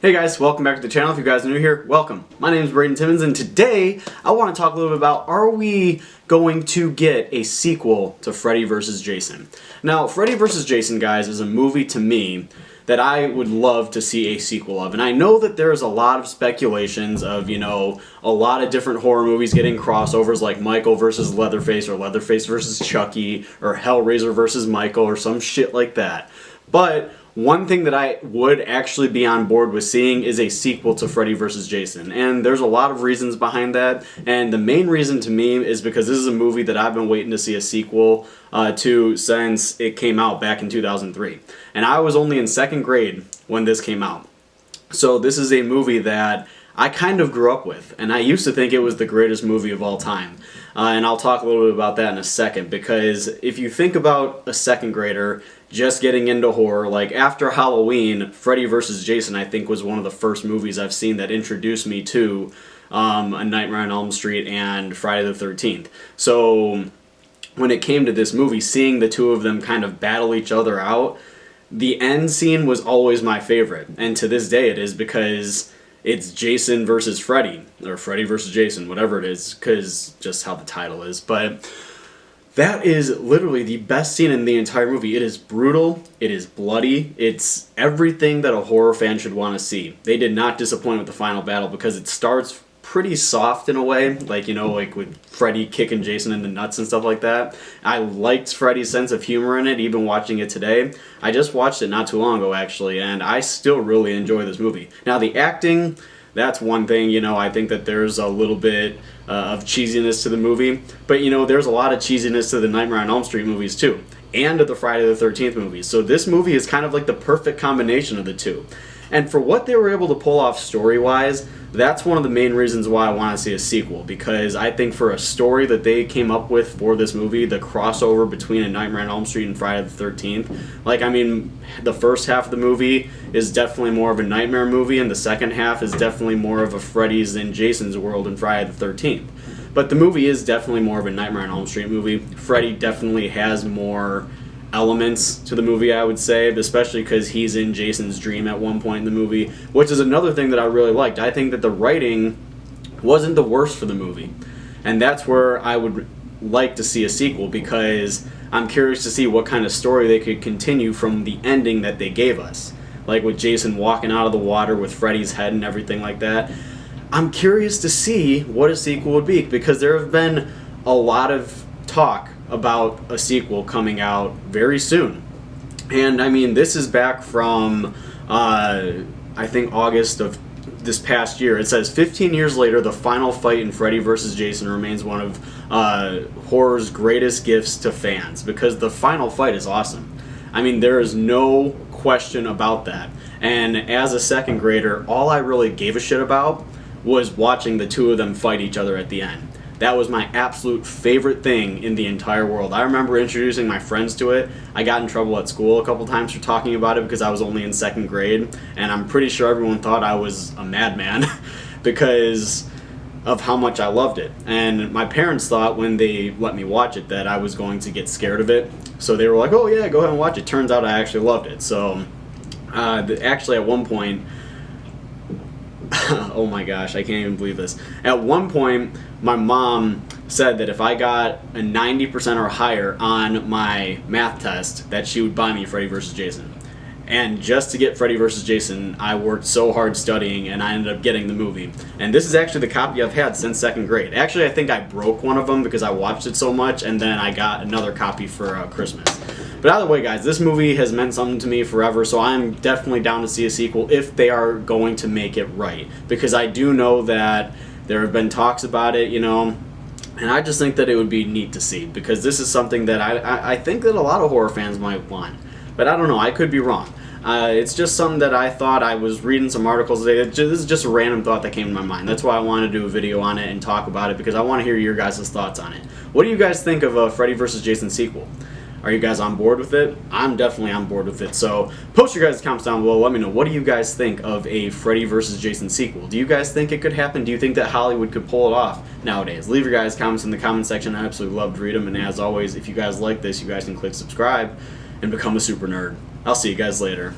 Hey guys, welcome back to the channel. If you guys are new here, welcome. My name is Braden Timmons, and today I want to talk a little bit about, are we going to get a sequel to Freddy vs. Jason? Now, Freddy vs. Jason, guys, is a movie to me that I would love to see a sequel of. And I know that there's a lot of speculations of, a lot of different horror movies getting crossovers like Michael vs. Leatherface or Leatherface vs. Chucky or Hellraiser vs. Michael or some shit like that. But one thing that I would actually be on board with seeing is a sequel to Freddy vs. Jason. And there's a lot of reasons behind that. And the main reason to me is because this is a movie that I've been waiting to see a sequel to since it came out back in 2003. And I was only in second grade when this came out. So this is a movie that I kind of grew up with. And I used to think it was the greatest movie of all time. And I'll talk a little bit about that in a second, because if you think about a second grader just getting into horror, like after Halloween, Freddy vs. Jason I think was one of the first movies I've seen that introduced me to A Nightmare on Elm Street and Friday the 13th. So when it came to this movie, seeing the two of them kind of battle each other out, the end scene was always my favorite. And to this day it is, because it's Jason versus Freddy, or Freddy versus Jason, whatever it is, because just how the title is. But that is literally the best scene in the entire movie. It is brutal, it is bloody, it's everything that a horror fan should want to see. They did not disappoint with the final battle, because it starts pretty soft in a way, like, like with Freddy kicking Jason in the nuts and stuff like that. I liked Freddy's sense of humor in it, even watching it today. I just watched it not too long ago, actually, and I still really enjoy this movie. Now, the acting, that's one thing, I think that there's a little bit of cheesiness to the movie, but, there's a lot of cheesiness to the Nightmare on Elm Street movies, too, and to the Friday the 13th movies. So this movie is kind of like the perfect combination of the two. And for what they were able to pull off story-wise, that's one of the main reasons why I want to see a sequel, because I think for a story that they came up with for this movie, the crossover between A Nightmare on Elm Street and Friday the 13th, the first half of the movie is definitely more of a Nightmare movie, and the second half is definitely more of a Freddy's and Jason's world in Friday the 13th. But the movie is definitely more of a Nightmare on Elm Street movie. Freddy definitely has more elements to the movie, I would say, especially because he's in Jason's dream at one point in the movie, which is another thing that I really liked. I think that the writing wasn't the worst for the movie, and that's where I would like to see a sequel, because I'm curious to see what kind of story they could continue from the ending that they gave us, like with Jason walking out of the water with Freddy's head and everything like that. I'm curious to see what a sequel would be, because there have been a lot of talk about a sequel coming out very soon. And this is back from I think August of this past year. It says 15 years later, the final fight in Freddy vs. Jason remains one of horror's greatest gifts to fans, because the final fight is awesome. There is no question about that. And as a second grader, all I really gave a shit about was watching the two of them fight each other at the end. That was my absolute favorite thing in the entire world. I remember introducing my friends to it. I got in trouble at school a couple times for talking about it because I was only in second grade, and I'm pretty sure everyone thought I was a madman because of how much I loved it. And my parents thought when they let me watch it that I was going to get scared of it. So they were like, oh yeah, go ahead and watch it. Turns out I actually loved it. So actually at one point, oh my gosh, I can't even believe this. At one point, my mom said that if I got a 90% or higher on my math test, that she would buy me Freddy vs. Jason. And just to get Freddy vs. Jason, I worked so hard studying, and I ended up getting the movie. And this is actually the copy I've had since second grade. Actually, I think I broke one of them because I watched it so much, and then I got another copy for Christmas. But either way, guys, this movie has meant something to me forever, so I'm definitely down to see a sequel if they are going to make it right. Because I do know that there have been talks about it, and I just think that it would be neat to see, because this is something that I think that a lot of horror fans might want. But I don't know, I could be wrong. It's just something that I thought. I was reading some articles today. This is just a random thought that came to my mind. That's why I want to do a video on it and talk about it, because I want to hear your guys' thoughts on it. What do you guys think of a Freddy vs. Jason sequel? Are you guys on board with it? I'm definitely on board with it. So post your guys' comments down below. Let me know. What do you guys think of a Freddy vs. Jason sequel? Do you guys think it could happen? Do you think that Hollywood could pull it off nowadays? Leave your guys' comments in the comment section. I absolutely love to read them. And as always, if you guys like this, you guys can click subscribe and become a super nerd. I'll see you guys later.